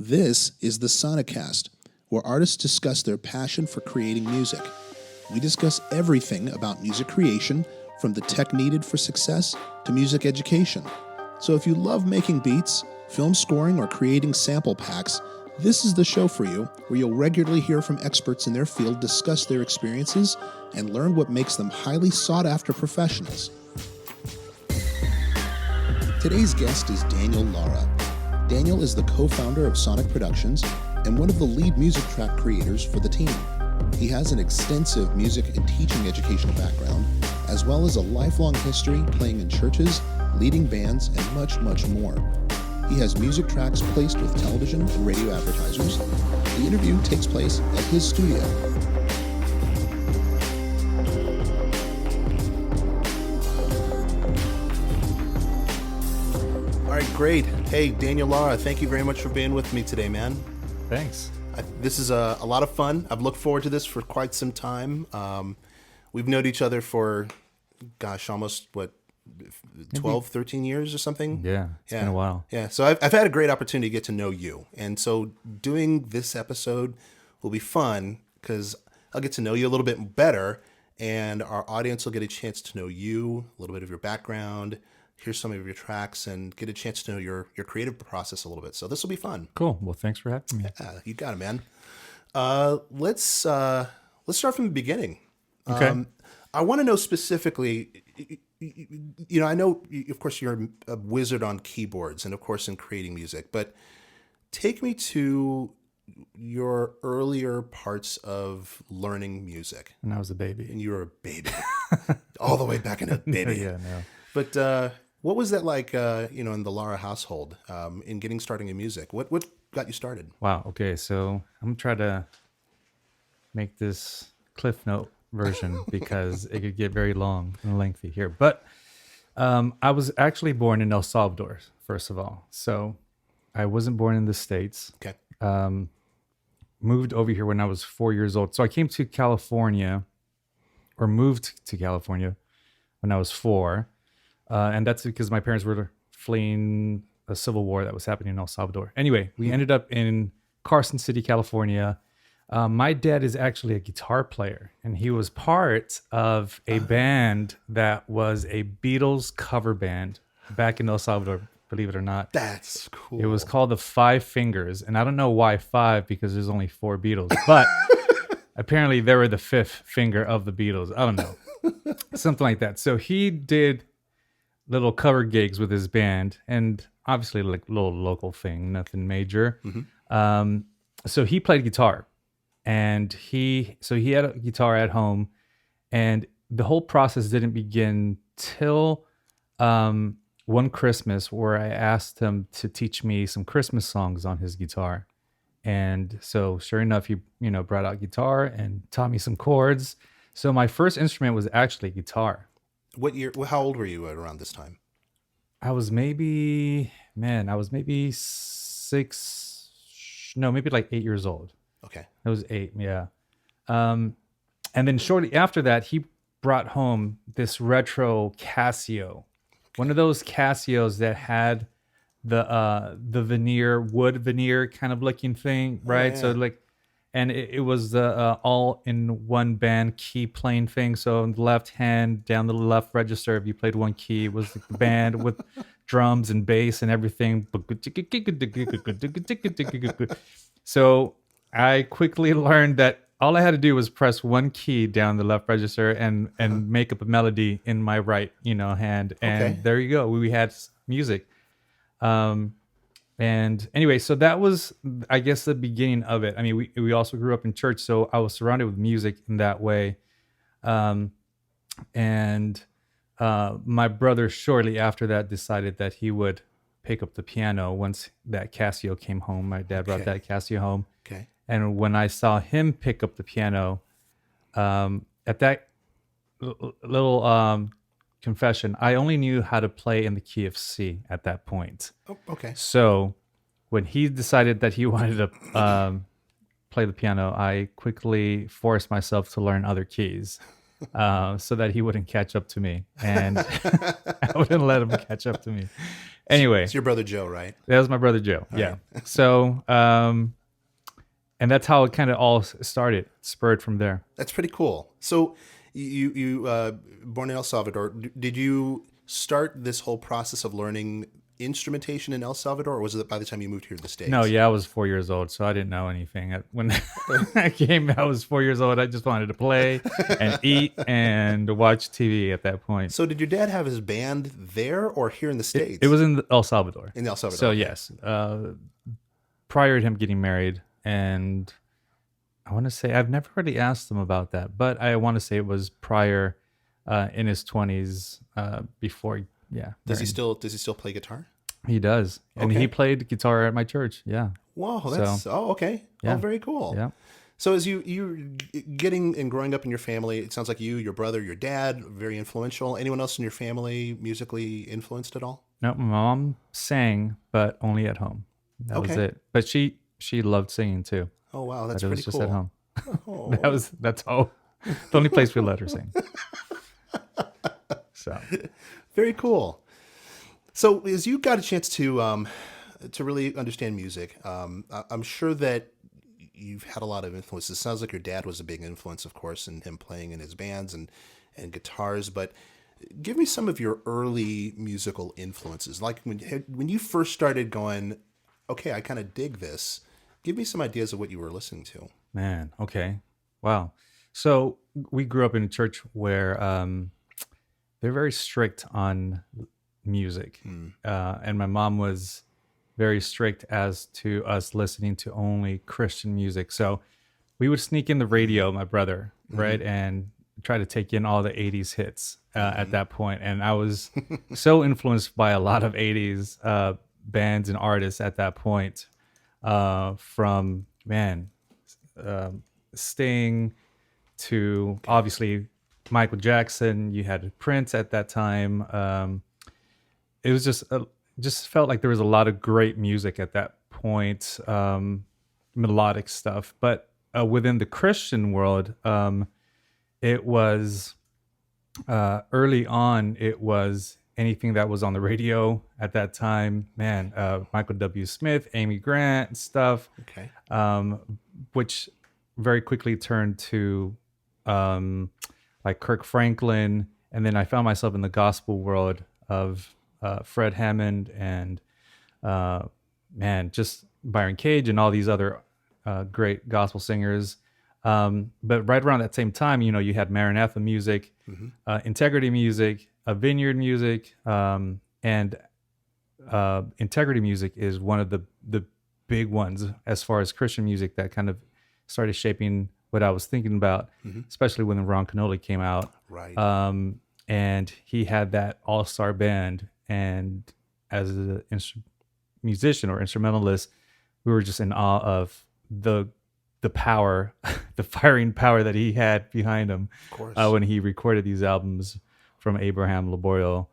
This is the SONICast, where artists discuss their passion for creating music. We discuss everything about music creation, from the tech needed for success to music education. So if you love making beats, film scoring, or creating sample packs, this is the show for you, where you'll regularly hear from experts in their field discuss their experiences and learn what makes them highly sought-after professionals. Today's guest is Daniel Lara. Daniel is the co-founder of Sonic Productions and one of the lead music track creators for the team. He has an extensive music and teaching educational background, as well as a lifelong history playing in churches, leading bands, and much, much more. He has music tracks placed with television and radio advertisers. The interview takes place at his studio. All right, great. Hey, Daniel Lara, thank you very much for being with me today, man. Thanks. This is a lot of fun. I've looked forward to this for quite some time. We've known each other for, almost, 12, 13 years or something? Yeah, it's been a while. Yeah, so I've had a great opportunity to get to know you. And so doing this episode will be fun because I'll get to know you a little bit better, and our audience will get a chance to know you, a little bit of your background, hear some of your tracks, and get a chance to know your creative process a little bit. So this will be fun. Cool. Well, thanks for having me. Yeah, you got it, man. Let's start from the beginning. Okay. I want to know specifically, I know, of course, you're a wizard on keyboards and, of course, in creating music, but take me to your earlier parts of learning music. When I was a baby. And you were a baby. All the way back in a baby. Yeah, no. But what was that like, in the Lara household, in getting started in music? What got you started? Wow. Okay. So I'm going to try to make this Cliff Note version because it could get very long and lengthy here. But I was actually born in El Salvador, first of all. So I wasn't born in the States. Okay. Moved over here when I was 4 years old. So I came to California, or moved to California when I was 4. And that's because my parents were fleeing a civil war that was happening in El Salvador. Anyway, we ended up in Carson City, California. My dad is actually a guitar player, and he was part of a band that was a Beatles cover band back in El Salvador, believe it or not. That's cool. It was called the Five Fingers, and I don't know why 5, because there's only 4 Beatles, but apparently they were the 5th finger of the Beatles. I don't know. Something like that. So he did little cover gigs with his band, and obviously like little local thing, nothing major. Mm-hmm. So he played guitar, and he had a guitar at home, and the whole process didn't begin till one Christmas, where I asked him to teach me some Christmas songs on his guitar. And so sure enough, he brought out guitar and taught me some chords. So my first instrument was actually guitar. What year? How old were you at around this time? I was maybe 6, no, maybe like 8 years old. Okay. I was 8, yeah. And then shortly after that, he brought home this retro Casio, one of those Casios that had the wood veneer kind of looking thing, right? Oh, yeah. So and it was the all-in-one band key playing thing. So on the left hand, down the left register, if you played one key, it was the band with drums and bass and everything. So I quickly learned that all I had to do was press one key down the left register and make up a melody in my right, hand. And There you go. We had music. And anyway, so that was, I guess, the beginning of it. I mean, we also grew up in church, so I was surrounded with music in that way. And my brother, shortly after that, decided that he would pick up the piano once that Casio came home. My dad brought that Casio home. Okay. And when I saw him pick up the piano, at that little confession, I only knew how to play in the key of C at that point. Oh, okay. So when he decided that he wanted to play the piano, I quickly forced myself to learn other keys so that he wouldn't catch up to me, and I wouldn't let him catch up to me. Anyway, it's your brother Joe, right? that was my brother Joe. Yeah. So, and that's how it kind of all started, spurred from there. That's pretty cool. So you born in El Salvador. Did you start this whole process of learning instrumentation in El Salvador, or was it by the time you moved here to the States? No, yeah, I was 4 years old, so I didn't know anything. When I came, I was 4 years old. I just wanted to play and eat and watch TV at that point. So did your dad have his band there or here in the States? It was in El Salvador. In El Salvador. So okay. yes, prior to him getting married, and I want to say I've never really asked him about that, but I want to say it was prior, in his 20s, before. Yeah. Does he still play guitar? He does, and Okay. he played guitar at my church. Yeah. Whoa, that's okay. Yeah. Oh, very cool. Yeah. So as you getting and growing up in your family, it sounds like you, your brother, your dad, very influential. Anyone else in your family musically influenced at all? No, my mom sang, but only at home. That was Okay. it. But she loved singing too. Oh wow, that's But it pretty was just cool. at home. Oh. That's all. The only place we let her sing. So Very cool. So as you got a chance to really understand music, I'm sure that you've had a lot of influences. It sounds like your dad was a big influence, of course, in him playing in his bands and guitars. But give me some of your early musical influences. Like when you first started going, okay, I kind of dig this. Give me some ideas of what you were listening to. man, okay, wow. So we grew up in a church where they're very strict on music, and my mom was very strict as to us listening to only Christian music. So we would sneak in the radio, my brother, right, and try to take in all the 80s hits at that point. And I was so influenced by a lot of 80s bands and artists at that point, from, Sting to obviously Michael Jackson. You had Prince at that time. It was just felt like there was a lot of great music at that point, melodic stuff. But within the Christian world, it was early on. It was anything that was on the radio at that time. Man, Michael W. Smith, Amy Grant, stuff, Okay. which very quickly turned to like Kirk Franklin, and then I found myself in the gospel world of Fred Hammond and just Byron Cage and all these other great gospel singers. But right around that same time, you had Maranatha music, Integrity music, Vineyard music, and Integrity music is one of the big ones as far as Christian music that kind of started shaping what I was thinking about, especially when Ron Canoli came out. Right. And he had that all-star band, and as a musician or instrumentalist, we were just in awe of the power, the firing power that he had behind him, Of course. when he recorded these albums, from Abraham Laborio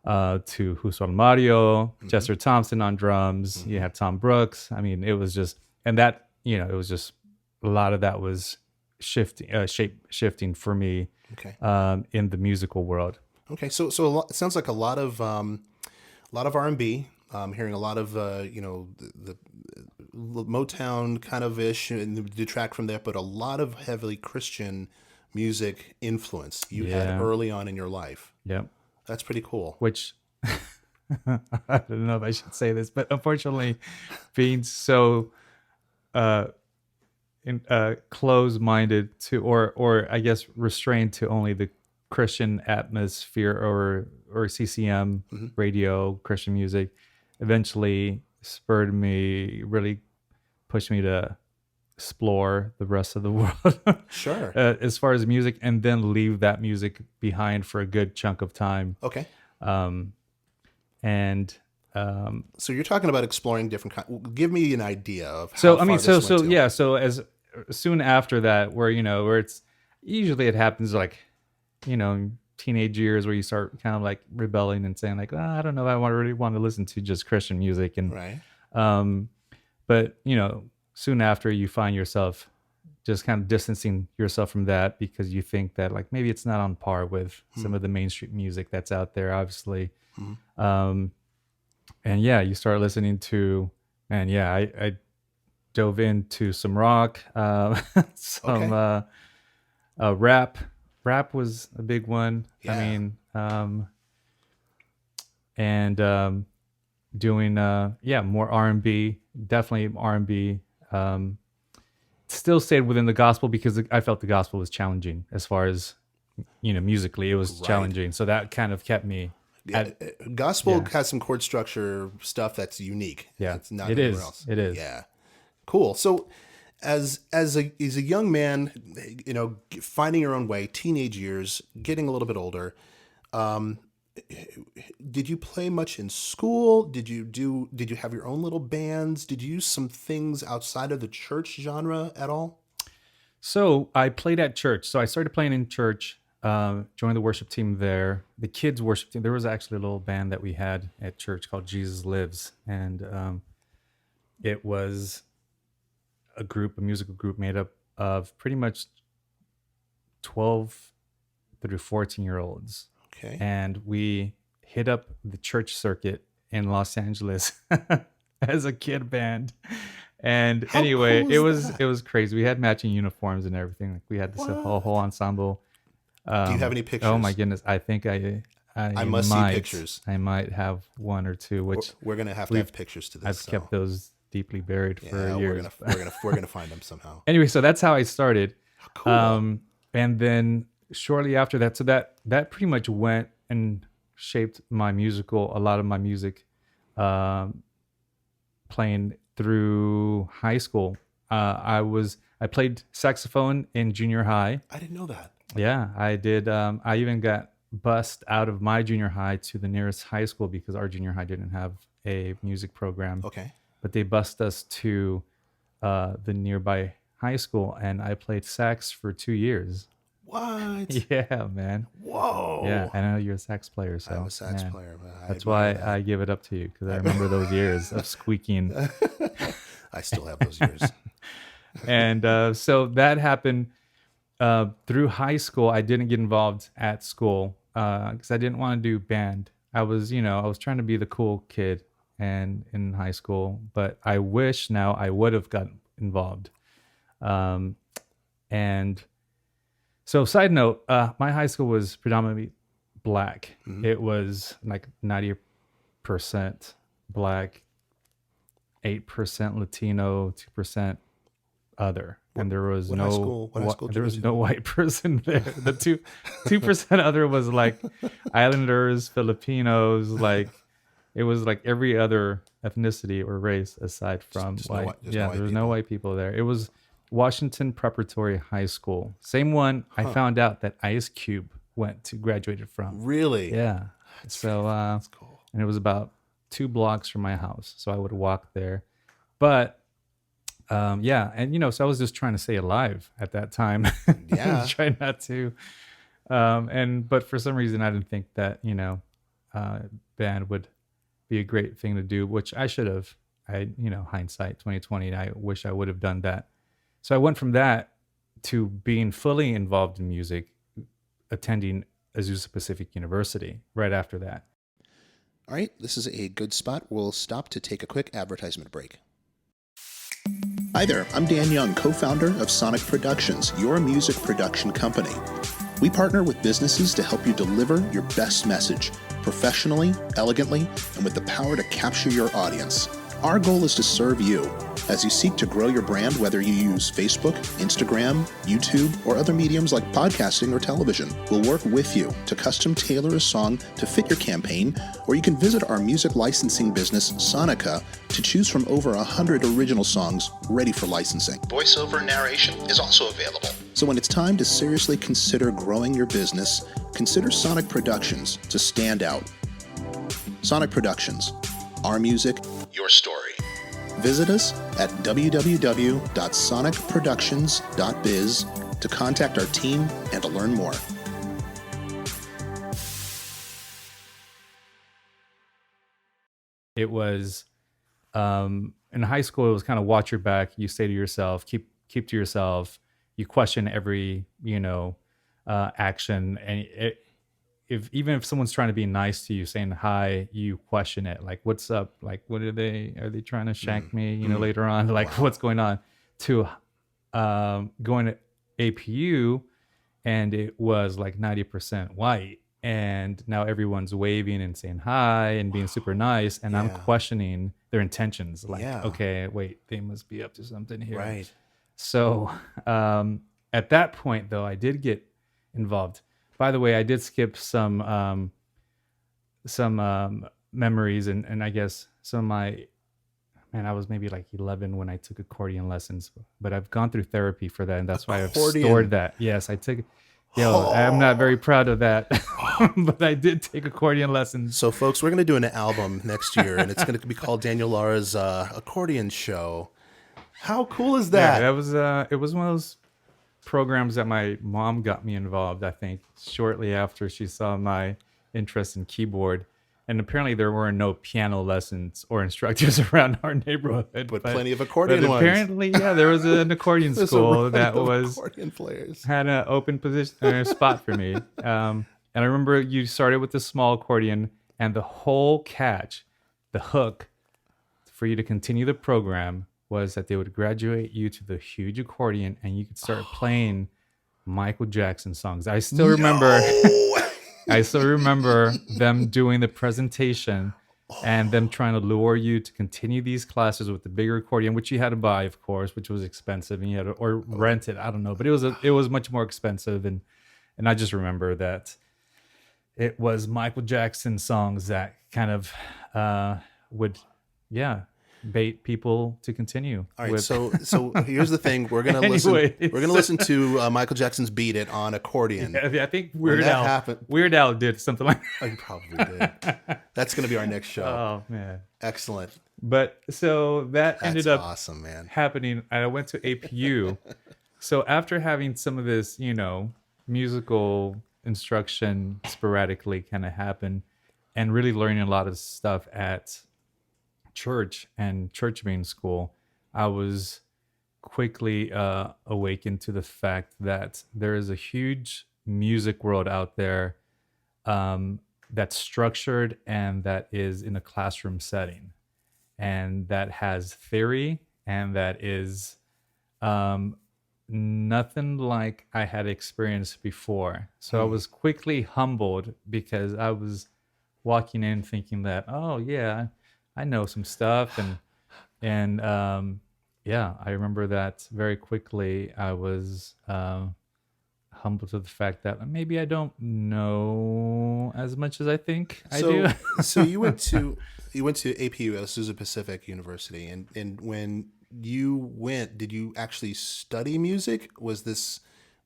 to Huson Mario, Chester Thompson on drums. You had Tom Brooks. I mean, it was just, and that, it was just a lot of that was shifting for me, Okay. in the musical world. Okay, so it sounds like a lot of R&B. I'm hearing a lot of the Motown kind of ish and detract from that, but a lot of heavily Christian music influence you had early on in your life. Yep. That's pretty cool. Which I don't know if I should say this, but unfortunately, being so close-minded to, or I guess restrained to only the Christian atmosphere or CCM radio Christian music, eventually really pushed me to explore the rest of the world. Sure. As far as music, and then leave that music behind for a good chunk of time. Okay. So you're talking about exploring different give me an idea of how so far I mean this went so to. yeah, so as soon after that, where it's usually it happens like teenage years, where you start kind of like rebelling and saying like, I don't know if I really want to listen to just Christian music, and Right. But soon after, you find yourself just kind of distancing yourself from that, because you think that like maybe it's not on par with some of the mainstream music that's out there, obviously. And yeah, you start listening to, and yeah, I dove into some rock, some Okay. rap. Rap was a big one. I Yeah. mean, and doing yeah, more R&B, definitely R&B. Um, Still stayed within the gospel because I felt the gospel was challenging as far as musically it was Right. challenging. So that kind of kept me Yeah, at gospel yeah, has some chord structure stuff that's unique. yeah. It's not It anywhere is. else. It is. Yeah, cool. So, as a young man, finding your own way, teenage years, getting a little bit older, did you play much in school? Did you have your own little bands? Did you use some things outside of the church genre at all? So I played at church. So I started playing in church, joined the worship team there. The kids' worship team. There was actually a little band that we had at church called Jesus Lives. And it was a musical group made up of pretty much 12 through 14-year-olds. Okay. And we hit up the church circuit in Los Angeles as a kid band. And How anyway, cool it is was that? it was crazy. We had matching uniforms and everything. Like we had this whole What? ensemble. Do you have any Oh my pictures? goodness, I think I I must see might pictures. I might have one or two, which We're gonna have to we've have pictures to this. I've So kept those deeply buried for yeah, we're years. gonna we're gonna we're gonna find them somehow. Anyway, so that's how I started. Cool. And then shortly after that, so that pretty much went and shaped a lot of my music, um, playing through high school. I played saxophone in junior high. I didn't know that. Yeah, I did. I even got bussed out of my junior high to the nearest high school because our junior high didn't have a music program, Okay. but they bussed us to the nearby high school, and I played sax for 2 years. What? Yeah, man. Yeah, Whoa. I know you're a sax player, I'm so a sax man, player. But I that's admire why that. I give it up to you because I remember those years of squeaking. I still have those years. And so that happened through high school. I didn't get involved at school because I didn't want to do band. I was trying to be the cool kid and in high school, but I wish now I would have gotten involved. Um, and so, side note, my high school was predominantly black. Mhm. It was like 90% black, 8% Latino, 2% other, and there was What high school? What high school did there you was go no white person there. The 2% other was like Islanders, Filipinos, like it was like every other ethnicity or race aside from Just no white. white. Just no Yeah, white there was no people. white people there. It was Washington Preparatory High School, same one I Huh. found out that Ice Cube graduated from. Really? Yeah, so That's cool. and it was about 2 blocks from my house, so I would walk there. But yeah, and so I was just trying to stay alive at that time. Yeah. Try not to. But for some reason, I didn't think that band would be a great thing to do, which I should have. Hindsight 2020, I wish I would have done that. So I went from that to being fully involved in music, attending Azusa Pacific University right after that. All right. This is a good spot. We'll stop to take a quick advertisement break. Hi there, I'm Dan Young, co-founder of Sonic Productions, your music production company. We partner with businesses to help you deliver your best message, professionally, elegantly, and with the power to capture your audience. Our goal is to serve you as you seek to grow your brand, whether you use Facebook, Instagram, YouTube, or other mediums like podcasting or television. We'll work with you to custom tailor a song to fit your campaign, or you can visit our music licensing business, Sonica, to choose from over 100 original songs ready for licensing. Voiceover narration is also available. So when it's time to seriously consider growing your business, consider Sonic Productions to stand out. Sonic Productions. Our music, your story. Visit us at www.sonicproductions.biz to contact our team and to learn more. It was in high school. It was kind of watch your back. You say to yourself, keep to yourself. You question every action, and even if someone's trying to be nice to you, saying hi, you question it. Like, what's up? Like, are they trying to shank me, later on? Like, what's going on? To going to APU, and it was like 90% white. And now everyone's waving and saying hi and being super nice. And I'm questioning their intentions. Like, okay, wait, they must be up to something here. Right. So at that point, though, I did get involved. By the way, I did skip some memories and I guess some of my, man, I was maybe like 11 when I took accordion lessons, but I've gone through therapy for that. And that's why I've stored that. Yes, I took, I'm not very proud of that, but I did take accordion lessons. So folks, we're going to do an album next year and it's going to be called Daniel Lara's Accordion Show. How cool is that? Yeah, it was one of those programs that my mom got me involved, I think, shortly after she saw my interest in keyboard. And apparently there were no piano lessons or instructors around our neighborhood. But plenty of accordion ones. Apparently, there was an accordion school that was accordion players. Had an open position or spot for me. And I remember you started with the small accordion, and the whole catch, the hook, for you to continue the program was that they would graduate you to the huge accordion, and you could start playing Michael Jackson songs. I still remember. I still remember them doing the presentation and them trying to lure you to continue these classes with the bigger accordion, which you had to buy, of course, which was expensive, and you had to, or rent it. I don't know, but it was much more expensive, and I just remember that it was Michael Jackson songs that kind of would bait people to continue. All right, so here's the thing: we're gonna listen to Michael Jackson's "Beat It" on accordion. Yeah, I think Weird Al did something like that. Oh, he probably did. That's gonna be our next show. Oh man, excellent. But so that ended up awesome, man. happening. I went to APU. So after having some of this, musical instruction sporadically kind of happen, and really learning a lot of stuff at church and church being school, I was quickly awakened to the fact that there is a huge music world out there that's structured and that is in a classroom setting, and that has theory, and that is nothing like I had experienced before. So I was quickly humbled because I was walking in thinking that, oh yeah, I know some stuff, and I remember that very quickly. I was humbled to the fact that maybe I don't know as much as I think I do. So you went to APU, Azusa Pacific University, and when you went, did you actually study music? Was this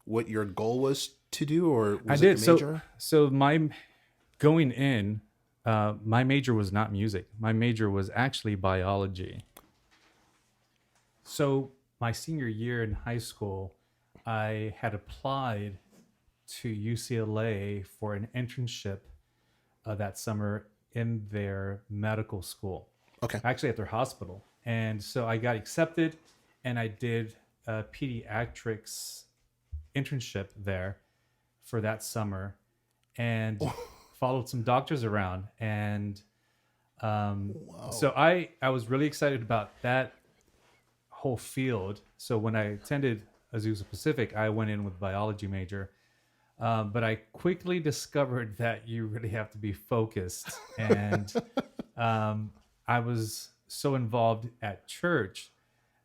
what your goal was to do, or was it a major? So my going in. My major was not music. My major was actually biology. So my senior year in high school, I had applied to UCLA for an internship that summer in their medical school. Okay. Actually at their hospital. And so I got accepted, and I did a pediatrics internship there for that summer. And followed some doctors around, and so I was really excited about that whole field. So when I attended Azusa Pacific, I went in with biology major, but I quickly discovered that you really have to be focused, and I was so involved at church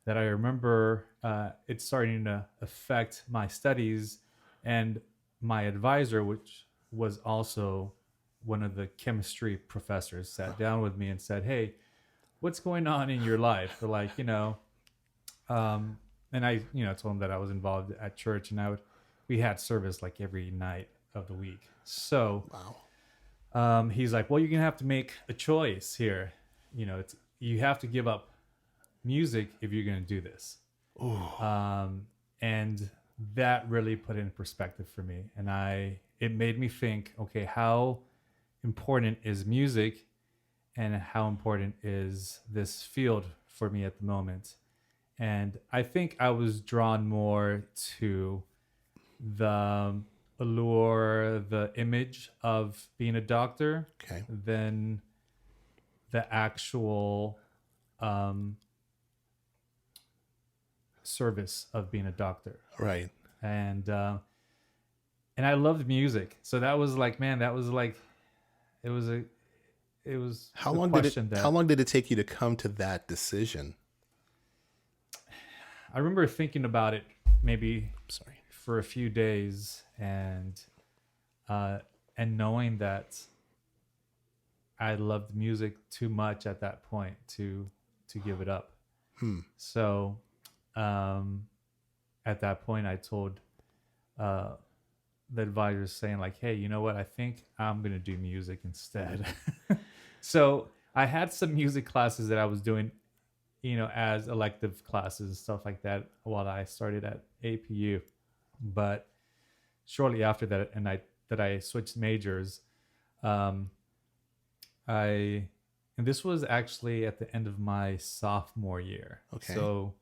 that I remember it starting to affect my studies, and my advisor, which was also one of the chemistry professors, sat down with me and said, "Hey, what's going on in your life?" They're like, and I, told him that I was involved at church, and we had service like every night of the week. So, he's like, "Well, you're gonna have to make a choice here. You have to give up music if you're gonna do this." And that really put it in perspective for me, and it made me think, okay, how important is music, and how important is this field for me at the moment? And I think I was drawn more to the allure, the image of being a doctor Okay. than the actual service of being a doctor. Right. And I loved music, so that was like, man, that was like, it was a it was How a long did it? question that How long did it take you to come to that decision? I remember thinking about it maybe Sorry. for a few days, and knowing that I loved music too much at that point to give it up. So at that point, I told the advisors, saying like, hey, you know what? I think I'm going to do music instead. So I had some music classes that I was doing, as elective classes and stuff like that while I started at APU. But shortly after that, I switched majors, and this was actually at the end of my sophomore year. Okay. So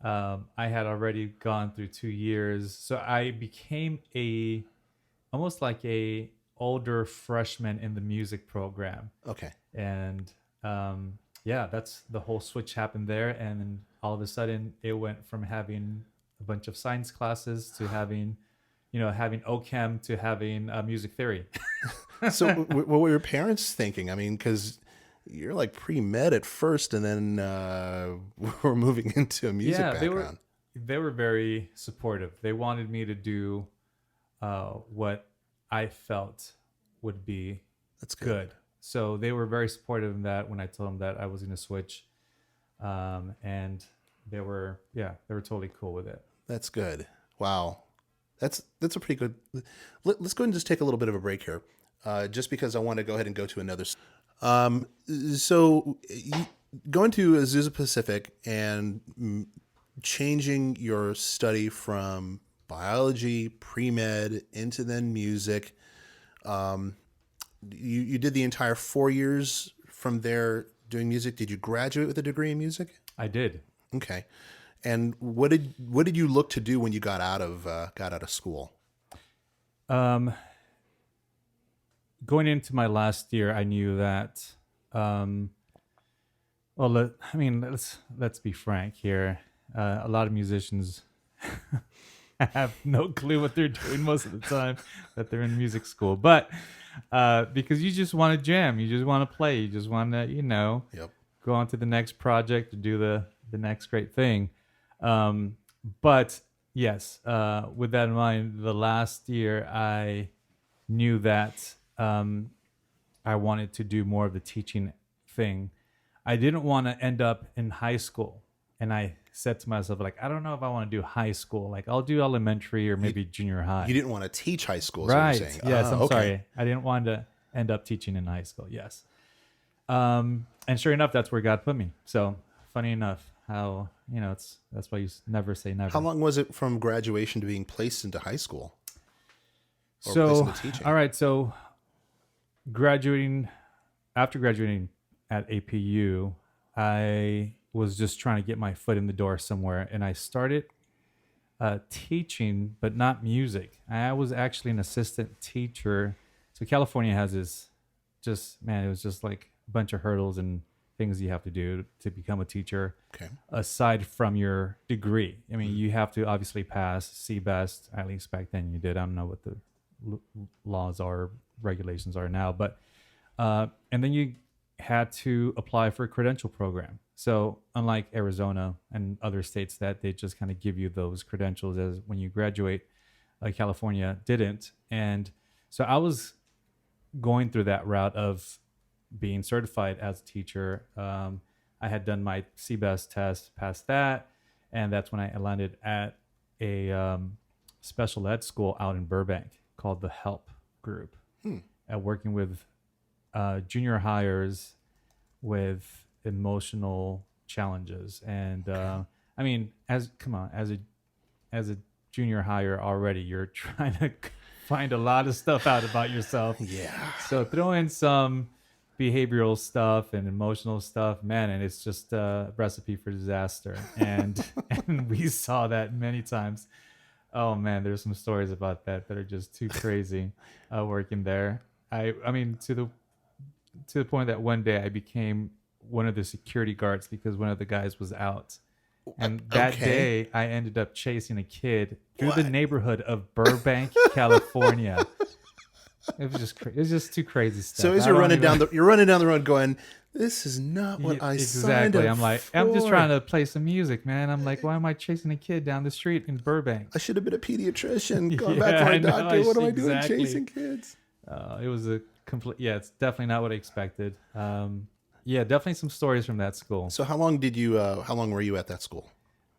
I had already gone through 2 years. So I became almost like a older freshman in the music program. Okay. And that's the whole switch happened there. And then all of a sudden it went from having a bunch of science classes to having OChem to having music theory. So what were your parents thinking? I mean, because you're like pre-med at first, and then we're moving into a music background. They were very supportive. They wanted me to do what I felt would be That's good. So they were very supportive in that when I told them that I was going to switch, and they were totally cool with it. That's good. Wow. That's a pretty good. Let's go ahead and just take a little bit of a break here, just because I want to go ahead and go to another. So going to Azusa Pacific and changing your study from biology, pre-med into then music. You did the entire 4 years from there doing music. Did you graduate with a degree in music? I did. Okay. And what did you look to do when you got out of school? Going into my last year, I knew that. Let's be frank here. A lot of musicians have no clue what they're doing most of the time that they're in music school. But because you just want to jam, you just want to play, you just want to, Yep. go on to the next project to do the next great thing. But yes, with that in mind, the last year I knew that I wanted to do more of the teaching thing. I didn't want to end up in high school. And I said to myself, like, I don't know if I want to do high school. Like, I'll do elementary or maybe junior high. You didn't want to teach high school, is right? what you're saying. Yes, I'm okay. sorry. I didn't want to end up teaching in high school. Yes. And sure enough, that's where God put me. So funny enough, how that's why you never say never. How long was it from graduation to being placed into high school? Or placed So into teaching? all right, so after graduating at APU, I was just trying to get my foot in the door somewhere, and I started teaching, but not music. I was actually an assistant teacher. So California has this it was just like a bunch of hurdles and things you have to do to become a teacher. Okay. Aside from your degree. I mean, you have to obviously pass CBEST, at least back then you did. I don't know what the laws are, regulations are now, but and then you had to apply for a credential program. So unlike Arizona and other states that they just kind of give you those credentials as when you graduate, California didn't. And so I was going through that route of being certified as a teacher. I had done my CBEST test, passed that, and that's when I landed at a special ed school out in Burbank called the HELP Group, working with junior hires with emotional challenges. And I mean, as a junior hire already, you're trying to find a lot of stuff out about yourself. Yeah. So throw in some behavioral stuff and emotional stuff, man, and it's just a recipe for disaster. And and we saw that many times. Oh man, there's some stories about that are just too crazy. Working there, I mean to the point that one day I became one of the security guards because one of the guys was out. And that day, I ended up chasing a kid through the neighborhood of Burbank, California. It was just it's just too crazy stuff. So as you're running down the road, going, "This is not what I signed up I'm like, for. I'm just trying to play some music, man. I'm like, why am I chasing a kid down the street in Burbank? I should have been a pediatrician. Going back to my doctor. What am I doing chasing kids?" It was a complete. Yeah, it's definitely not what I expected. Yeah, definitely some stories from that school. So how long were you at that school?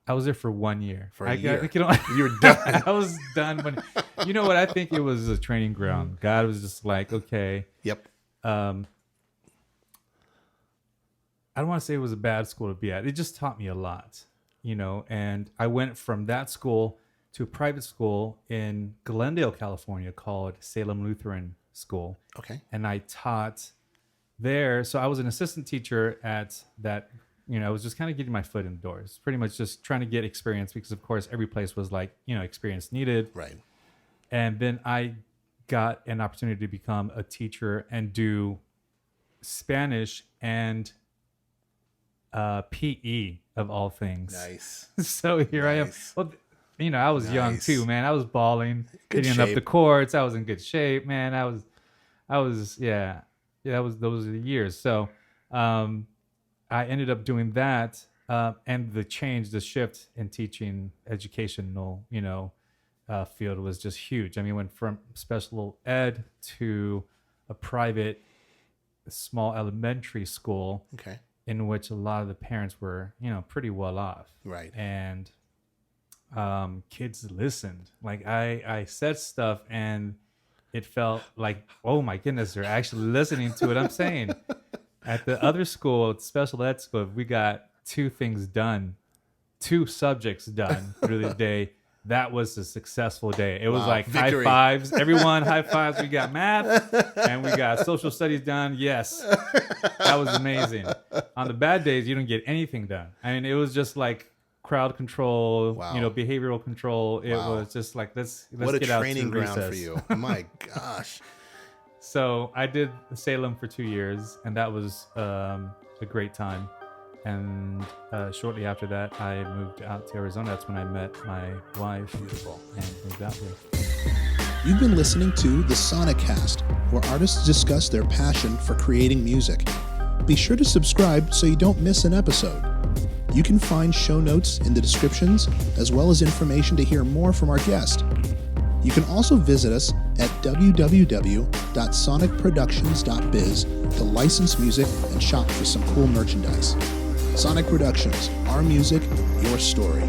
I was there for 1 year. For a year. You were done. I was done when. You know what? I think it was a training ground. God was just like, okay. Yep. I don't want to say it was a bad school to be at. It just taught me a lot, And I went from that school to a private school in Glendale, California, called Salem Lutheran School. Okay. And I taught there. So I was an assistant teacher at that. I was just kind of getting my foot in the doors, pretty much just trying to get experience because, of course, every place was like, experience needed. Right. And then I got an opportunity to become a teacher and do Spanish and PE of all things. Nice. So here I am. Well, I was young too, man. I was balling, getting up the courts. I was in good shape, man. I was, yeah, those were the years. So, I ended up doing that, and the shift in teaching educational, field was just huge. I mean, went from special ed to a private, small elementary school, okay, in which a lot of the parents were, pretty well off, right, and kids listened. Like I said stuff, and it felt like, oh my goodness, they're actually listening to what I'm saying. At the other school, special ed school, we got 2 subjects done through the day. That was a successful day. It was like victory. High fives. Everyone high fives. We got math and we got social studies done. Yes. That was amazing. On the bad days, you don't get anything done. I mean, it was just like crowd control, behavioral control. It was just like, let's get out to recess. What a training ground for you. My gosh. So I did Salem for 2 years, and that was a great time. And shortly after that, I moved out to Arizona. That's when I met my wife. Beautiful. And moved out here. You've been listening to the SONICast, where artists discuss their passion for creating music. Be sure to subscribe so you don't miss an episode. You can find show notes in the descriptions, as well as information to hear more from our guest. You can also visit us at www.sonicproductions.biz to license music and shop for some cool merchandise. Sonic Productions, our music, your story.